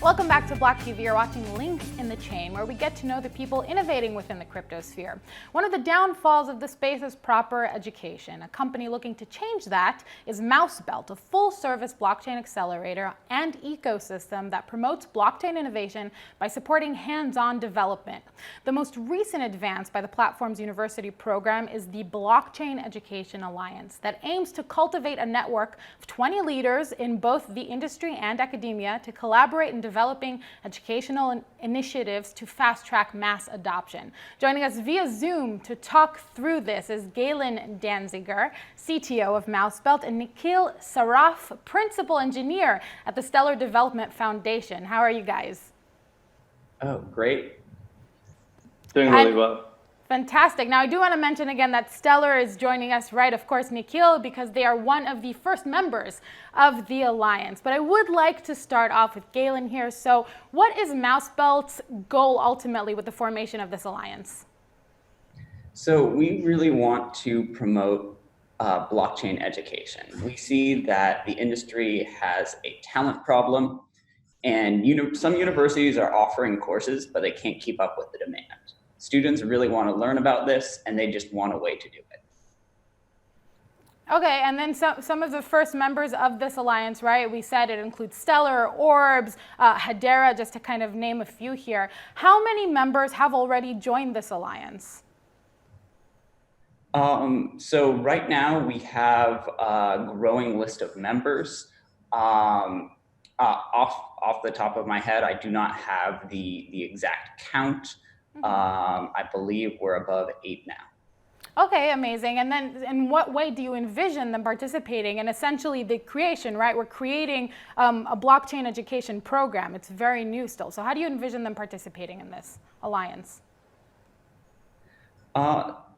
Welcome back to BLOCKTV. You're watching Links in the Chain, where we get to know the people innovating within the cryptosphere. One of the downfalls of the space is proper education. A company looking to change that is Mousebelt, a full-service blockchain accelerator and ecosystem that promotes blockchain innovation by supporting hands-on development. The most recent advance by the platform's university program is the Blockchain Education Alliance that aims to cultivate a network of 20 leaders in both the industry and academia to collaborate in developing educational initiatives to fast-track mass adoption. Joining us via Zoom to talk through this is Galen Danziger, CTO of Mousebelt, and Nikhil Saraf, Principal Engineer at the Stellar Development Foundation. How are you guys? Oh, great. Doing really well. Fantastic. Now, I do want to mention again that Stellar is joining us, right, of course, Nikhil, because they are one of the first members of the Alliance. But I would like to start off with Galen here. So what is Mousebelt's goal ultimately with the formation of this Alliance? So we really want to promote blockchain education. We see that the industry has a talent problem, and some universities are offering courses, but they can't keep up with the demand. Students really want to learn about this, and they just want a way to do it. Okay, and then some of the first members of this alliance, right? We said it includes Stellar, Orbs, Hedera, just to kind of name a few here. How many members have already joined this alliance? So right now we have a growing list of members. Off the top of my head, I do not have the exact count. I believe we're above 8 now. Okay, amazing. And then in what way do you envision them participating in essentially the creation, right? We're creating a blockchain education program. It's very new still. So how do you envision them participating in this alliance?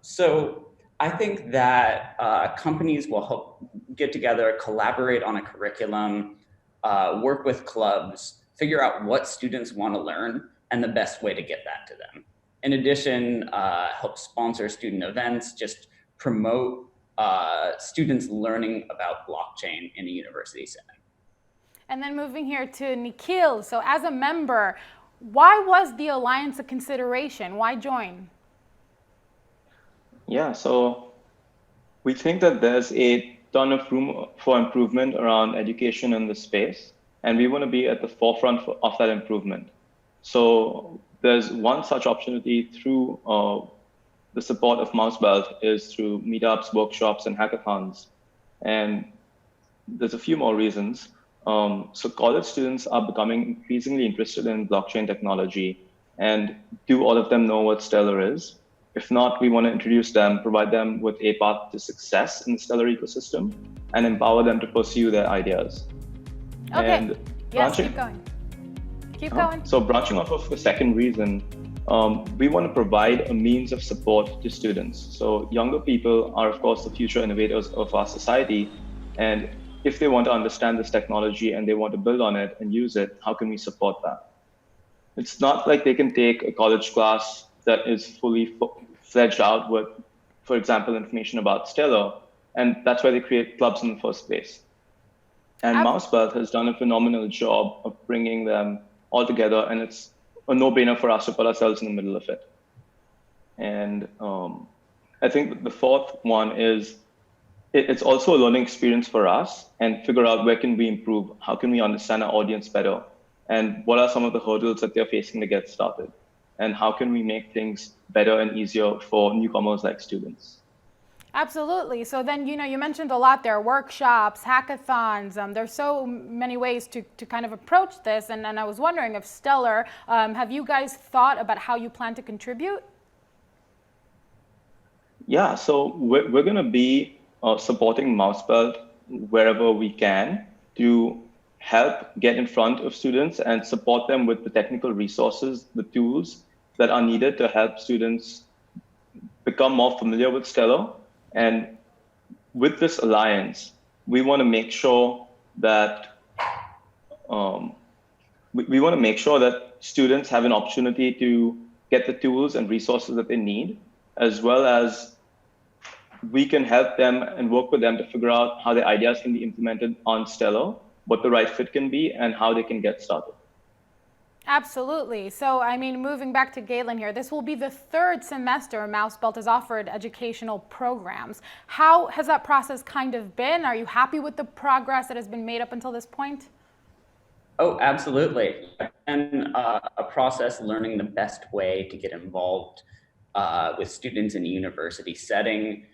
So I think that companies will help get together, collaborate on a curriculum, work with clubs, figure out what students want to learn, and the best way to get that to them. In addition, help sponsor student events, just promote students learning about blockchain in a university setting. And then moving here to Nikhil. So as a member, why was the Alliance a consideration? Why join? Yeah, so we think that there's a ton of room for improvement around education in the space, and we want to be at the forefront of that improvement. So there's one such opportunity through the support of Mousebelt is through meetups, workshops, and hackathons. And there's a few more reasons. So college students are becoming increasingly interested in blockchain technology. And do all of them know what Stellar is? If not, we want to introduce them, provide them with a path to success in the Stellar ecosystem, and empower them to pursue their ideas. Okay, and yes, keep going. Keep going. So branching off of the second reason, we want to provide a means of support to students. So younger people are, of course, the future innovators of our society. And if they want to understand this technology and they want to build on it and use it, how can we support that? It's not like they can take a college class that is fully fledged out with, for example, information about Stellar. And that's why they create clubs in the first place. And Mousebelt has done a phenomenal job of bringing them all together, and it's a no-brainer for us to put ourselves in the middle of it. And I think the fourth one is it's also a learning experience for us and figure out where can we improve, how can we understand our audience better, and what are some of the hurdles that they're facing to get started, and how can we make things better and easier for newcomers like students. Absolutely. So then, you mentioned a lot there, workshops, hackathons. There's so many ways to kind of approach this. And I was wondering if Stellar, have you guys thought about how you plan to contribute? Yeah, so we're going to be supporting Mousebelt wherever we can to help get in front of students and support them with the technical resources, the tools that are needed to help students become more familiar with Stellar. And with this alliance, we want to make sure that students have an opportunity to get the tools and resources that they need, as well as we can help them and work with them to figure out how the ideas can be implemented on Stellar, what the right fit can be, and how they can get started. Absolutely. So, I mean, moving back to Galen here, this will be the third semester Mousebelt has offered educational programs. How has that process kind of been? Are you happy with the progress that has been made up until this point? Oh, absolutely. And a process learning the best way to get involved with students in a university setting.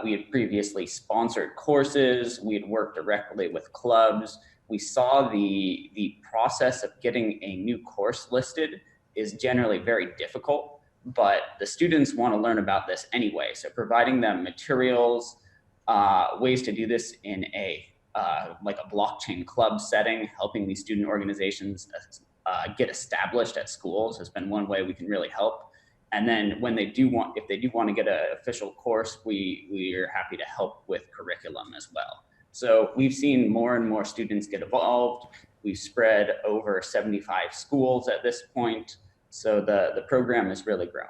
We had previously sponsored courses. We had worked directly with clubs. We saw the process of getting a new course listed is generally very difficult, but the students want to learn about this anyway. So providing them materials, ways to do this in a like a blockchain club setting, helping these student organizations get established at schools has been one way we can really help. And then when they do want, if they do want to get an official course, we are happy to help with curriculum as well. So we've seen more and more students get involved. We've spread over 75 schools at this point. So the program is really growing.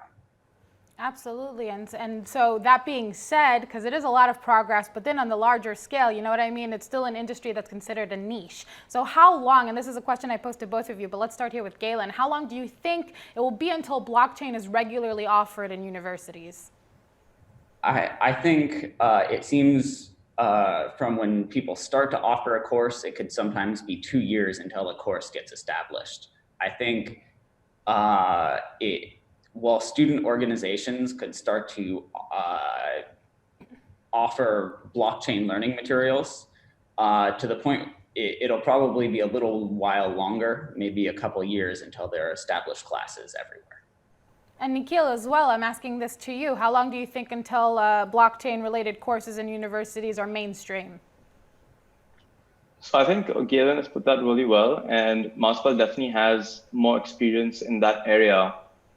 Absolutely. And so that being said, because it is a lot of progress, but then on the larger scale, you know what I mean? It's still an industry that's considered a niche. So how long, and this is a question I posed to both of you, but let's start here with Galen. How long do you think it will be until blockchain is regularly offered in universities? I think it seems from when people start to offer a course, it could sometimes be 2 years until a course gets established. I think while student organizations could start to offer blockchain learning materials to the point it'll probably be a little while longer, maybe a couple years until there are established classes everywhere. And Nikhil as well, I'm asking this to you. How long do you think until blockchain related courses in universities are mainstream? So I think Galen has put that really well, and Mousebelt definitely has more experience in that area.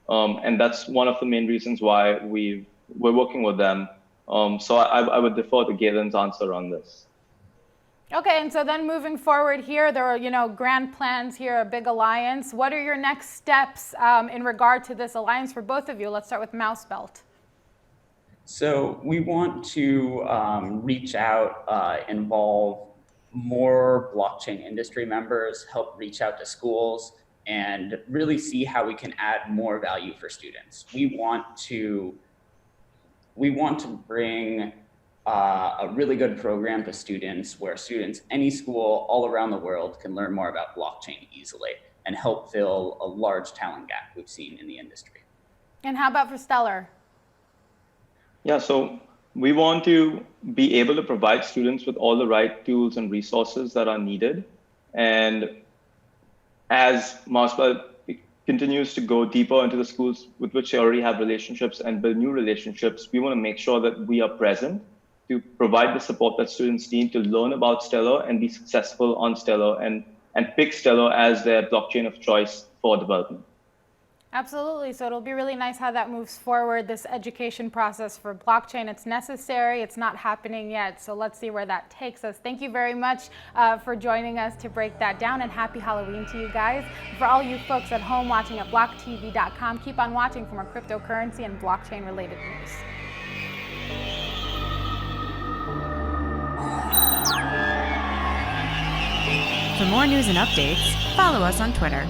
And that's one of the main reasons why we're working with them. So I would defer to Galen's answer on this. Okay, and so then moving forward here, there are, grand plans here, a big alliance. What are your next steps in regard to this alliance for both of you? Let's start with Mousebelt. So we want to reach out, involve more blockchain industry members, help reach out to schools, and really see how we can add more value for students. We want to bring a really good program to students where students, any school all around the world, can learn more about blockchain easily and help fill a large talent gap we've seen in the industry. And how about for Stellar? Yeah, so we want to be able to provide students with all the right tools and resources that are needed. And as Mousebelt continues to go deeper into the schools with which they already have relationships and build new relationships, we want to make sure that we are present to provide the support that students need to learn about Stellar and be successful on Stellar and pick Stellar as their blockchain of choice for development. Absolutely. So it'll be really nice how that moves forward, this education process for blockchain. It's necessary. It's not happening yet. So let's see where that takes us. Thank you very much for joining us to break that down, and happy Halloween to you guys. For all you folks at home watching at blocktv.com, keep on watching for more cryptocurrency and blockchain related news. For more news and updates, follow us on Twitter.